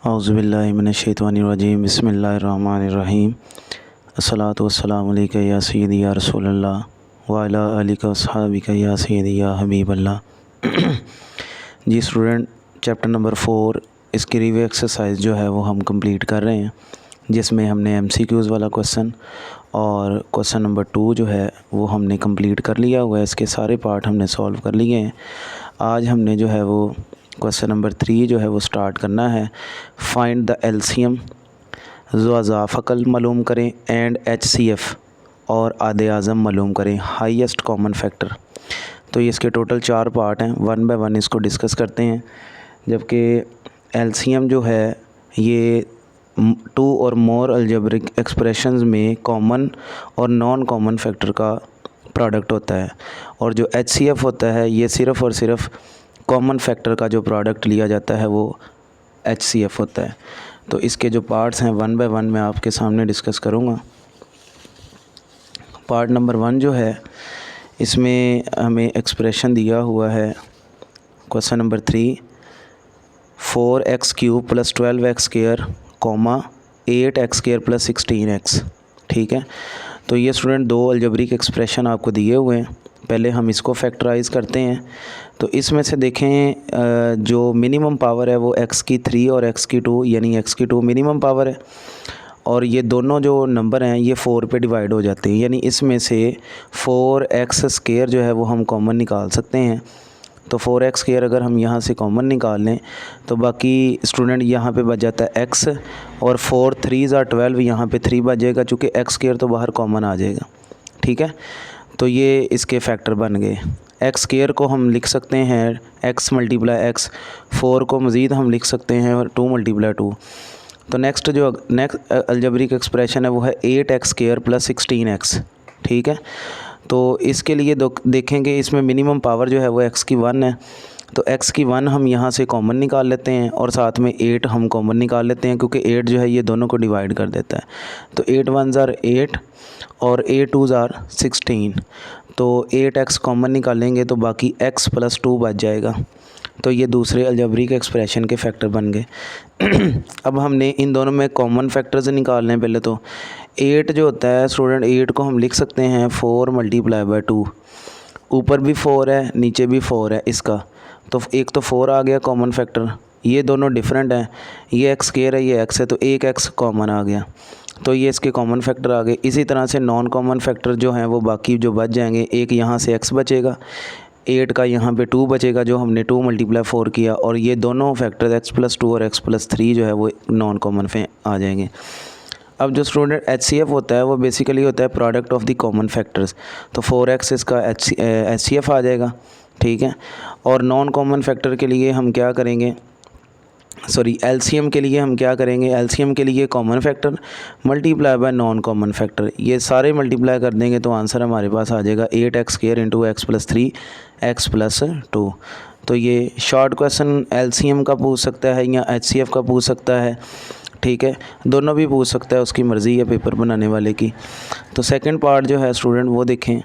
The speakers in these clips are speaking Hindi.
औज़ुबिल्लाहि मिनश्शैतानिर्रजीम बिस्मिल्लाहिर्रहमानिर्रहीम अस्सलातु वस्सलामु अलैका या सय्यदी या रसूलल्लाह व अला आलिका वअस्हाबिका या सय्यदी या हबीबल्लाह। जी स्टूडेंट, चैप्टर नंबर 4 इसकी रिव्यू एक्सरसाइज जो है वो हम कंप्लीट कर रहे हैं, जिसमें हमने एमसीक्यूज़ वाला क्वेश्चन और क्वेश्चन नंबर 2 जो है वो हमने कंप्लीट कर लिया हुआ है। इसके सारे पार्ट हमने सॉल्व कर लिए हैं। आज हमने जो है वो क्वेश्चन नंबर 3 जो है वो स्टार्ट करना है। फाइंड द एलसीएम, ज़ुअज़ाफ़कल मालूम करें एंड एचसीएफ और आधे आज़म मालूम करें, हाईएस्ट कॉमन फैक्टर। तो ये इसके टोटल 4 पार्ट हैं, 1 बाय 1 इसको डिस्कस करते हैं। जबकि एलसीएम जो है ये 2 और मोर अलजेब्रिक एक्सप्रेशंस में कॉमन और नॉन कॉमन फैक्टर का प्रोडक्ट होता है, और जो एचसीएफ होता है ये सिर्फ़ और सिर्फ कॉमन फैक्टर का जो प्रोडक्ट लिया जाता है वो एचसीएफ होता है। तो इसके जो पार्ट्स हैं 1 बाय 1 मैं आपके सामने डिस्कस करूँगा। पार्ट नंबर 1 जो है इसमें हमें एक्सप्रेशन दिया हुआ है question number 3, 4x³ + 12x² comma 8x² + 16x। ठीक है, तो ये स्टूडेंट 2 अलजेब्रिक एक्सप्रेशन आपको दिए हुए हैं। पहले हम इसको फैक्टराइज़ करते हैं। तो इसमें से देखें जो मिनिमम पावर है वो x की 3 और x की 2, यानी x की 2 मिनिमम पावर है, और ये दोनों जो नंबर हैं ये 4 पे डिवाइड हो जाते हैं, यानी इसमें से 4x² जो है वो हम कॉमन निकाल सकते हैं। तो 4x² अगर हम यहाँ से कॉमन निकाल लें तो बाकी स्टूडेंट यहाँ पे बच जाता है x, और 4 3 = 12, यहाँ पे 3 बच जाएगा, चूँकि x² तो बाहर कॉमन आ जाएगा। ठीक है, तो ये इसके फैक्टर बन गए। x² को हम लिख सकते हैं x × x, 4 को मज़ीद हम लिख सकते हैं 2 × 2। तो नेक्स्ट अलजेब्रिक एक्सप्रेशन है वो है 8x² + 16x। ठीक है, तो इसके लिए देखेंगे इसमें मिनिमम पावर जो है वो x की 1 है, तो x की 1 हम यहाँ से कॉमन निकाल लेते हैं और साथ में 8 हम कॉमन निकाल लेते हैं, क्योंकि 8 जो है ये दोनों को डिवाइड कर देता है। तो 8 1 = 8 और 8 2 = 16। तो 8x कॉमन निकालेंगे तो बाकी x + 2 बच जाएगा। तो ये दूसरे अलजेब्रिक एक्सप्रेशन के फैक्टर बन गए। अब हमने इन दोनों में कॉमन फैक्टर्स निकालने हैं। पहले तो 8 जो होता है स्टूडेंट, 8 को हम लिख सकते हैं 4 × 2। ऊपर भी 4 है, नीचे भी 4 है इसका, तो एक तो 4 आ गया कॉमन फैक्टर। ये दोनों डिफरेंट हैं, ये x² है ये x है, तो एक x कॉमन आ गया, तो ये इसके कॉमन फैक्टर आ गए। इसी तरह से नॉन कॉमन फैक्टर जो हैं वो बाकी जो बच जाएंगे, एक यहाँ से x बचेगा, 8 का यहाँ पे 2 बचेगा जो हमने 2 × 4 किया, और ये दोनों फैक्टर x + 2 और x + 3 जो है वो नॉन कॉमन पे आ जाएंगे। अब जो स्टूडेंट HCF होता है वो बेसिकली होता है product of the common factors, तो 4x इसका HCF आ जाएगा। ठीक है, और नॉन कॉमन फैक्टर के लिए हम क्या करेंगे, एलसीएम के लिए हम क्या करेंगे, एलसीएम के लिए common factor multiply by non common factor, ये सारे मल्टीप्लाई कर देंगे तो आंसर हमारे पास आ जाएगा 8x² × x + 3 x + 2। तो ये शॉर्ट क्वेश्चन एलसीएम का पूछ सकता है या HCF का पूछ सकता है। ठीक है, दोनों भी पूछ सकता है, उसकी मर्ज़ी है पेपर बनाने वाले की। तो सेकंड पार्ट जो है स्टूडेंट वो देखें।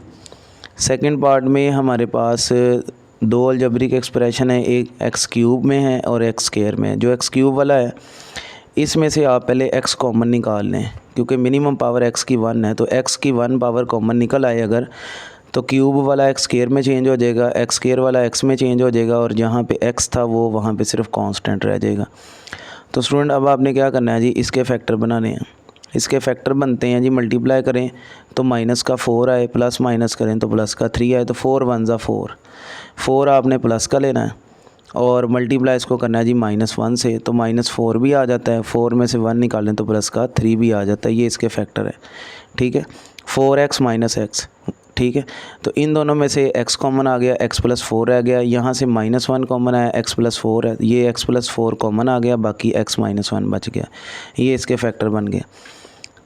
सेकंड पार्ट में हमारे पास 2 अलजेब्रिक एक्सप्रेशन है, एक x³ में है और x² में है। जो x³ वाला है इसमें से आप पहले x कॉमन निकाल लें, क्योंकि मिनिमम पावर x की 1 है, तो x की 1 पावर कॉमन निकल आए अगर, तो क्यूब वाला x² में चेंज हो जाएगा, x² वाला x में चेंज हो जाएगा, और जहाँ पे x था वो वहाँ पे सिर्फ कांस्टेंट रह जाएगा। तो स्टूडेंट अब आपने क्या करना है जी, इसके फैक्टर बनाने हैं। इसके फैक्टर बनते हैं जी, मल्टीप्लाई करें तो माइनस का 4 आए, प्लस माइनस करें तो प्लस का 3 आए, तो 4 1 = 4, 4 आपने प्लस का लेना है, और मल्टीप्लाई इसको करना है जी -1 से, तो -4 भी आ जाता है, 4 में से 1 निकालें तो प्लस का 3 भी आ जाता है। ये इसके फैक्टर है। ठीक है, 4x - x। ठीक है, तो इन दोनों में से x कॉमन आ गया, x + 4 रह गया, यहाँ से -1 कॉमन आया, x + 4 है, ये x + 4 कॉमन आ गया, बाकी x - 1 बच गया। ये इसके फैक्टर बन गए।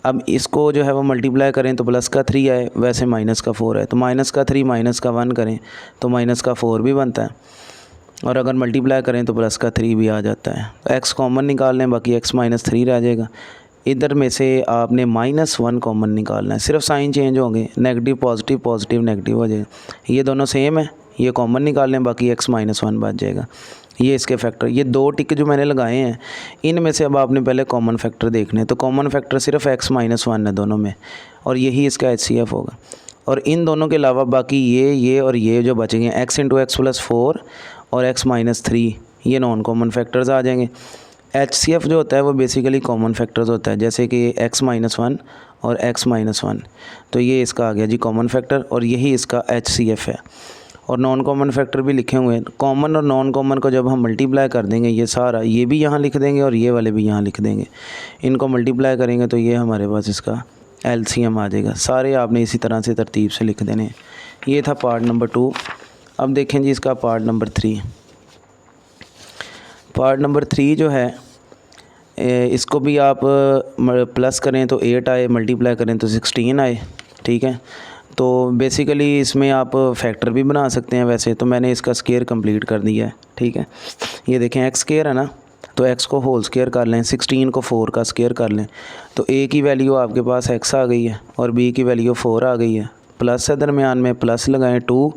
अब इसको जो है वो मल्टीप्लाई करें तो प्लस का 3 आए, वैसे माइनस का 4 है, तो माइनस का 3 माइनस का 1 करें तो माइनस का 4 भी बनता है, और अगर मल्टीप्लाई करें तो प्लस का 3 भी आ जाता है। तो x कॉमन निकाल लें, बाकी x - 3 रह जाएगा। इधर में से आपने -1 कॉमन निकालना है, सिर्फ साइन चेंज होंगे, नेगेटिव पॉजिटिव, पॉजिटिव नेगेटिव हो जाएगा। ये दोनों सेम है, ये कॉमन निकाल लें, बाकी x - 1 बच जाएगा। ये इसके फैक्टर, ये 2 टिक जो मैंने लगाए हैं इनमें से अब आपने पहले कॉमन फैक्टर देखने हैं। तो कॉमन फैक्टर सिर्फ x-1 है दोनों में, और यही इसका HCF होगा। और इन दोनों के अलावा बाकी ये और ये जो बचेंगे x × x+4 और x-3 ये नॉन कॉमन फैक्टर्स आ जाएंगे। HCF जो होता है वो बेसिकली कॉमन फैक्टर्स होता है, जैसे कि x-1 और x-1, तो ये इसका आ गया जी कॉमन फैक्टर, और यही इसका HCF है। और नॉन कॉमन फैक्टर भी लिखे हुए हैं। कॉमन और नॉन कॉमन को जब हम मल्टीप्लाई कर देंगे, ये सारा ये भी यहाँ लिख देंगे और ये वाले भी यहाँ लिख देंगे, इनको मल्टीप्लाई करेंगे तो ये हमारे पास इसका LCM आ जाएगा। सारे आपने इसी तरह से तरतीब से लिख देने। ये था पार्ट नंबर 2। अब देखें जी इसका पार्ट नंबर 3। पार्ट नंबर 3 जो है इसको भी आप प्लस करें तो 8 आए, मल्टीप्लाई करें तो 16 आए, ठीक है। तो बेसिकली इसमें आप फैक्टर भी बना सकते हैं वैसे, तो मैंने इसका स्केयर कंप्लीट कर दिया है, ठीक है। ये देखें x स्केयर है ना, तो x को होल स्केयर कर लें, 16 को 4 का स्केयर कर लें, तो a की वैल्यू आपके पास x आ गई है और b की वैल्यू 4 आ गई है। प्लस है दरमियान में, प्लस लगाएं 2,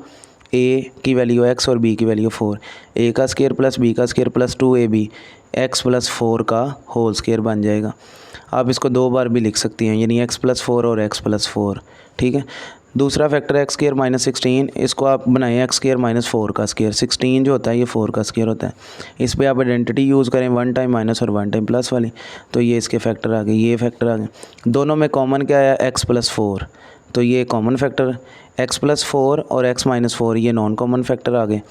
a की वैल्यू x और b की वैल्यू 4, a का स्केयर प्लस b का स्केयर प्लस 2ab, x + 4 का होल स्केयर बन जाएगा। आप इसको 2 बार भी लिख सकती हैं, यानी x + 4 और x + 4, ठीक है। दूसरा फैक्टर x² - 16, इसको आप बनाएं x² - 4 का स्केयर। 16 जो होता है ये 4 का स्केयर होता है। इस पे आप आइडेंटिटी यूज़ करें 1 टाइम माइनस और 1 टाइम प्लस वाली, तो ये इसके फैक्टर आ गए, ये फैक्टर आ गए। दोनों में कॉमन क्या है, x + 4, तो ये कॉमन फैक्टर, x + 4 और x - 4 ये नॉन कॉमन फैक्टर आ गए।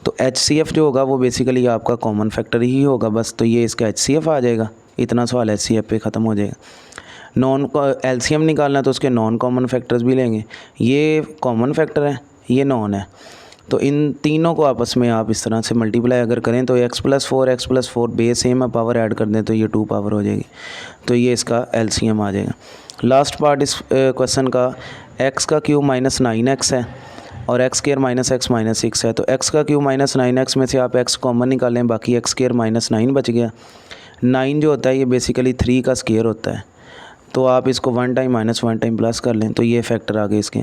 तो HCF जो होगा वो बेसिकली आपका कॉमन फैक्टर ही होगा बस, तो ये इसका HCF आ जाएगा। इतना सवाल HCF पे ख़त्म हो जाएगा। नॉन LCM निकालना तो उसके नॉन कॉमन फैक्टर्स भी लेंगे, ये कॉमन फैक्टर है, ये नॉन है, तो इन तीनों को आपस में आप इस तरह से मल्टीप्लाई अगर करें तो x + 4 बेस सेम है, पावर ऐड कर दें तो ये 2 पावर हो जाएगी, तो ये इसका LCM आ जाएगा। लास्ट पार्ट इस क्वेश्चन का x³ - 9x है और x² - x - 6 है। तो x³ - 9x में से आप x कॉमन निकालें, बाकी x² - 9 बच गया। 9 जो होता है ये बेसिकली 3 का स्केयर होता है, तो आप इसको 1 टाइम माइनस 1 टाइम प्लस कर लें, तो ये फैक्टर आ गए इसके।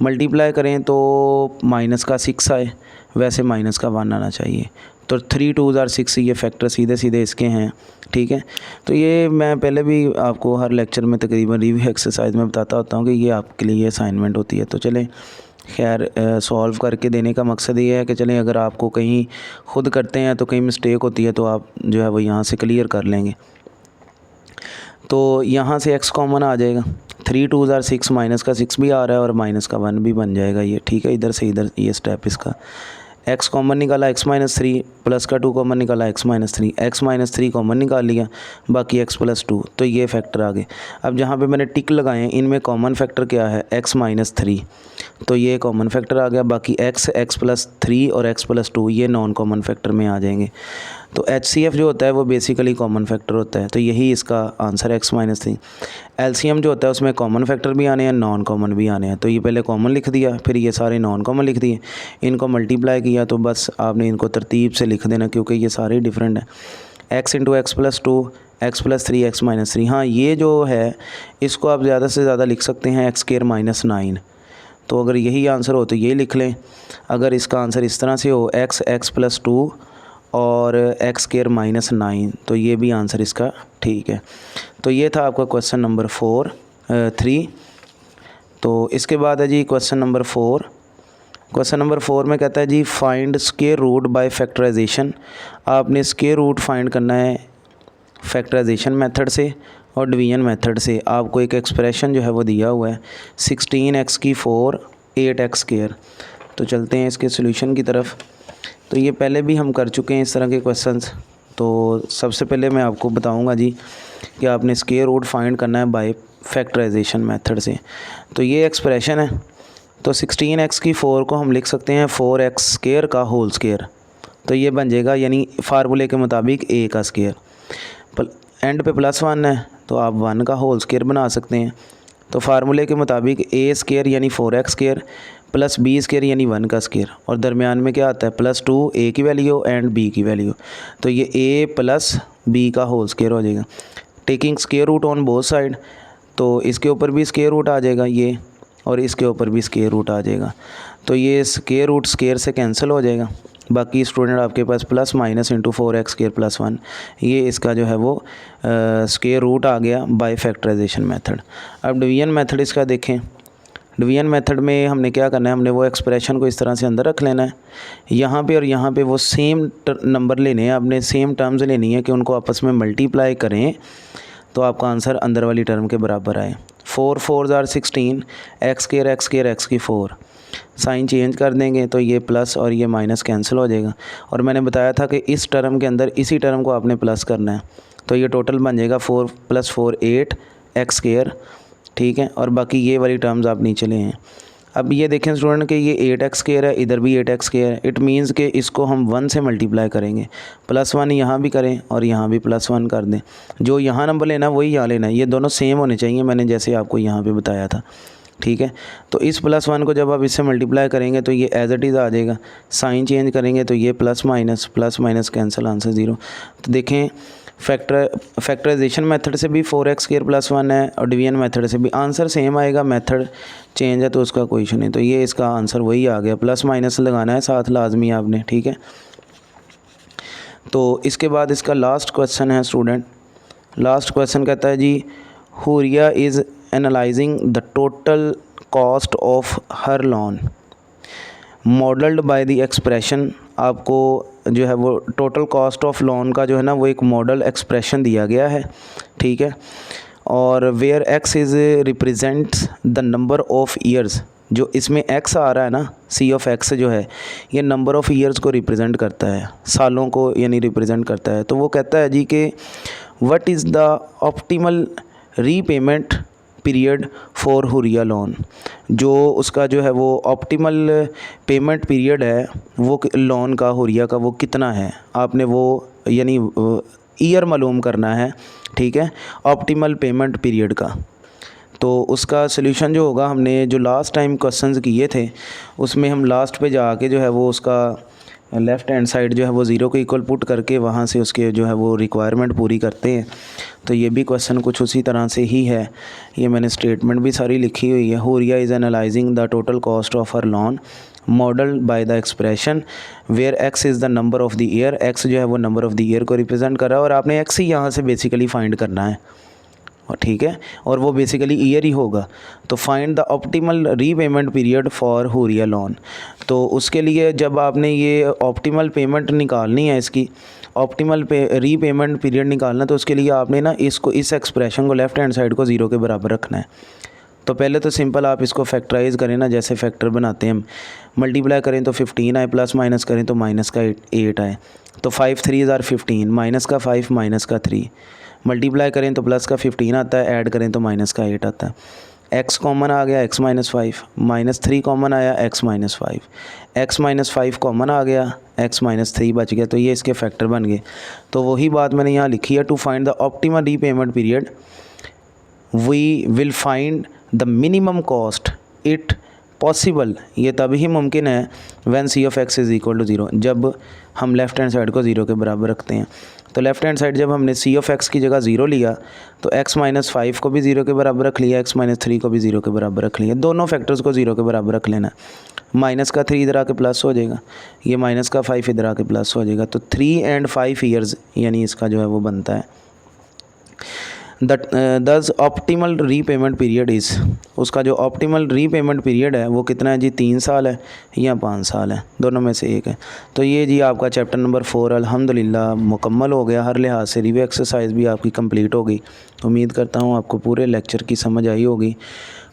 मल्टीप्लाई करें तो माइनस का 6 आए, वैसे माइनस का 1 आना चाहिए, तो 3 2s are 6 ये फैक्टर सीधे सीधे इसके हैं, ठीक है। तो ये मैं पहले भी आपको हर लेक्चर में तकरीबन रिव्यू एक्सरसाइज में बताता होता हूँ कि ये आपके लिए असाइनमेंट होती है। तो चलें खैर सॉल्व करके देने का मकसद ये है कि चलें अगर आपको कहीं ख़ुद करते हैं तो कहीं मिस्टेक होती है तो आप जो है वो यहाँ से क्लियर कर लेंगे। तो यहाँ से x कॉमन आ जाएगा, 3 2s are 6, माइनस का 6 भी आ रहा है और माइनस का 1 भी बन जाएगा ये, ठीक है। इधर से इधर ये स्टेप इसका, x कॉमन निकाला x - 3, प्लस का 2 कॉमन निकाला x - 3, x - 3 कॉमन निकाल लिया, बाकी x + 2, तो ये फैक्टर आ गए। अब जहाँ पे मैंने टिक लगाए हैं इनमें कॉमन फैक्टर क्या है, x - 3, तो ये कॉमन फैक्टर आ गया। बाकी x + 3 और x + 2 ये नॉन कॉमन फैक्टर में आ जाएंगे। तो HCF जो होता है वो बेसिकली कॉमन फैक्टर होता है, तो यही इसका आंसर है x - 3। LCM जो होता है उसमें कॉमन फैक्टर भी आने हैं, नॉन कॉमन भी आने हैं, तो ये पहले कॉमन लिख दिया, फिर ये सारे नॉन कॉमन लिख दिए, इनको मल्टीप्लाई किया, तो बस आपने इनको तरतीब से लिख देना क्योंकि ये सारे डिफरेंट हैं। x × x + 2, x + 3, x - 3, हाँ ये जो है इसको आप ज़्यादा से ज़्यादा लिख सकते हैं x² - 9, तो अगर यही आंसर हो तो ये लिख लें। अगर इसका आंसर इस तरह से हो x + 2 और x² - 9, तो ये भी आंसर इसका ठीक है। तो ये था आपका क्वेश्चन नंबर 3। तो इसके बाद है जी क्वेश्चन नंबर 4। क्वेश्चन नंबर 4 में कहता है जी find square root by factorisation. आपने स्क्वायर रूट फाइंड करना है फैक्टराइजेशन मेथड से और डिवीजन मेथड से। आपको एक एक्सप्रेशन जो है वो दिया हुआ है 16x⁴ 8x²। तो चलते हैं इसके सोल्यूशन की तरफ। तो ये पहले भी हम कर चुके हैं इस तरह के क्वेश्चंस। तो सबसे पहले मैं आपको बताऊंगा जी कि आपने स्क्वायर रूट फाइंड करना है बाय फैक्टराइजेशन मेथड से। तो ये एक्सप्रेशन है, तो 16x⁴ को हम लिख सकते हैं 4x² का होल स्क्वायर, तो ये बन जाएगा यानी फार्मूले के मुताबिक a का स्क्वायर। एंड पे +1 है तो आप 1 का होल स्क्वायर बना सकते हैं। तो फार्मूले के मुताबिक a² यानी 4x² प्लस b² यानी 1 का स्क्वायर, और दरमियान में क्या आता है +2 a की वैल्यू एंड b की वैल्यू, तो ये a प्लस b का होल स्क्वायर हो जाएगा। Taking square root on both side, तो इसके ऊपर भी स्क्वायर रूट आ जाएगा ये, और इसके ऊपर भी स्क्वायर रूट आ जाएगा। तो ये स्क्वायर रूट स्क्वायर से कैंसिल हो जाएगा, बाकी स्टूडेंट आपके पास plus minus into 4x square plus 1, ये इसका जो है वो स्क्वायर रूट आ गया बाय फैक्टराइजेशन मेथड। अब डिवीजन मेथड इसका देखें। डिवीजन मेथड में हमने क्या करना है, हमने वो एक्सप्रेशन को इस तरह से अंदर रख लेना है। यहाँ पे और यहाँ पे वो सेम नंबर लेने हैं, आपने सेम टर्म्स लेनी है कि उनको आपस में मल्टीप्लाई करें तो आपका आंसर अंदर वाली टर्म के बराबर आए। 4 4 = 16, एक्स स्क्वायर एक्स की 4, साइन चेंज कर देंगे तो ये प्लस और ये माइनस कैंसिल हो जाएगा। और मैंने बताया था कि इस टर्म के अंदर इसी टर्म को आपने प्लस करना है, तो ये टोटल बन जाएगा 4 + 4 8 एक्स स्क्वायर, ठीक है। और बाकी ये वाली टर्म्स आप नीचे ले हैं। अब ये देखें स्टूडेंट कि ये 8x स्क्वायर है, इधर भी 8x स्क्वायर है। इट मीन्स कि इसको हम 1 से मल्टीप्लाई करेंगे, +1 यहाँ भी करें और यहाँ भी +1 कर दें। जो यहाँ नंबर लेना है वही यहाँ लेना है, ये दोनों सेम होने चाहिए, मैंने जैसे आपको यहाँ पे बताया था, ठीक है। तो इस +1 को जब आप इससे मल्टीप्लाई करेंगे तो ये एज इट इज़ आ जाएगा। साइन चेंज करेंगे तो ये प्लस माइनस कैंसिल, आंसर 0। तो देखें फैक्टराइजेशन मेथड से भी 4x स्क्वायर प्लस 1 है और डिवीजन मेथड से भी आंसर सेम आएगा, मेथड चेंज है तो उसका कोई इशू नहीं। तो ये इसका आंसर वही आ गया, प्लस माइनस लगाना है साथ लाजमी आपने, ठीक है। तो इसके बाद इसका लास्ट क्वेश्चन है स्टूडेंट। लास्ट क्वेश्चन कहता है जी, Huriya is analysing the total cost of her loan modelled by the expression. आपको जो है वो टोटल कॉस्ट ऑफ लोन का जो है ना वो एक मॉडल एक्सप्रेशन दिया गया है, ठीक है। और where x is represents the number of years, जो इसमें x आ रहा है ना, c ऑफ x जो है ये नंबर ऑफ़ ईयर्स को रिप्रेजेंट करता है, सालों को यानी रिप्रेजेंट करता है। तो वो कहता है जी कि what is the optimal repayment period for Huriya loan. जो उसका जो है वो ऑप्टिमल पेमेंट पीरियड है वो लोन का हुरिया का वो कितना है, आपने वो यानी ईयर मालूम करना है, ठीक है, ऑप्टिमल पेमेंट पीरियड का। तो उसका सलूशन जो होगा, हमने जो लास्ट टाइम क्वेश्चंस किए थे उसमें हम लास्ट पे जाके जो है वो उसका लेफ़्ट हैंड साइड जो है वो 0 के इक्वल पुट करके वहाँ से उसके जो है वो रिक्वायरमेंट पूरी करते हैं। तो ये भी क्वेश्चन कुछ उसी तरह से ही है, ये मैंने स्टेटमेंट भी सारी लिखी हुई है। हुरिया is analysing the total cost of her loan model by the expression where x is the number of the year. X जो है वो नंबर ऑफ़ द ईयर को रिप्रेजेंट कर रहा है और आपने एक्स ही यहाँ से बेसिकली फाइंड करना है, और ठीक है, और वो बेसिकली ईयर ही होगा। तो find the optimal repayment period for Huriya loan. तो उसके लिए जब आपने ये ऑप्टिमल पेमेंट निकालनी है, इसकी ऑप्टिमल रीपेमेंट पीरियड निकालना, तो उसके लिए आपने ना इसको इस एक्सप्रेशन को लेफ़्ट हैंड साइड को 0 के बराबर रखना है। तो पहले तो सिंपल आप इसको फैक्टराइज़ करें ना, जैसे फैक्टर बनाते हैं हम, मल्टीप्लाई करें तो 15 आए, प्लस माइनस करें तो माइनस का 8 आए। तो 5 3 = 15, माइनस का 5 माइनस का 3, मल्टीप्लाई करें तो प्लस का 15 आता है, ऐड करें तो माइनस का 8 आता है। x कॉमन आ गया, x - 5, -3 कॉमन आया, x - 5, x - 5 कॉमन आ गया, x - 3 बच गया। तो ये इसके फैक्टर बन गए। तो वही बात मैंने यहाँ लिखी है, to find the optimal repayment period we will find the minimum cost it possible. ये तभी मुमकिन है when c of x is equal to 0, जब हम लेफ़्ट हैंड साइड को 0 के बराबर रखते हैं। तो लेफ़्ट हैंड साइड जब हमने c ऑफ x की जगह 0 लिया तो x - 5 को भी 0 के बराबर रख लिया, x - 3 को भी 0 के बराबर रख लिया, दोनों फैक्टर्स को 0 के बराबर रख लेना। माइनस का 3 इधर आके प्लस हो जाएगा, ये माइनस का 5 इधर आके प्लस हो जाएगा। तो 3 and 5 ईयर्स यानी इसका जो है वो बनता है। दस ऑप्टिमल रीपेमेंट पीरियड इज़, उसका जो ऑप्टिमल रीपेमेंट पीरियड है वो कितना है जी, 3 साल है या 5 साल है, दोनों में से एक है। तो ये जी आपका चैप्टर नंबर 4 अल्हम्दुलिल्लाह मुकम्मल हो गया, हर लिहाज से रिव्यू एक्सरसाइज भी आपकी कंप्लीट हो गई। उम्मीद करता हूँ आपको पूरे लेक्चर की समझ आई होगी,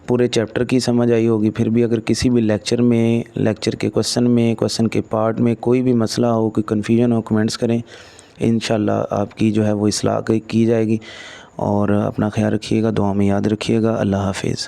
पूरे चैप्टर की समझ आई होगी। फिर भी अगर किसी भी लेक्चर में, लेक्चर के क्वेश्चन में, क्वेश्चन के पार्ट में कोई भी मसला हो, कोई कन्फ्यूजन हो, कमेंट्स करें, इंशाल्लाह आपकी जो है वो इस्लाह की जाएगी। और अपना ख्याल रखिएगा, दुआ में याद रखिएगा। अल्लाह हाफिज़।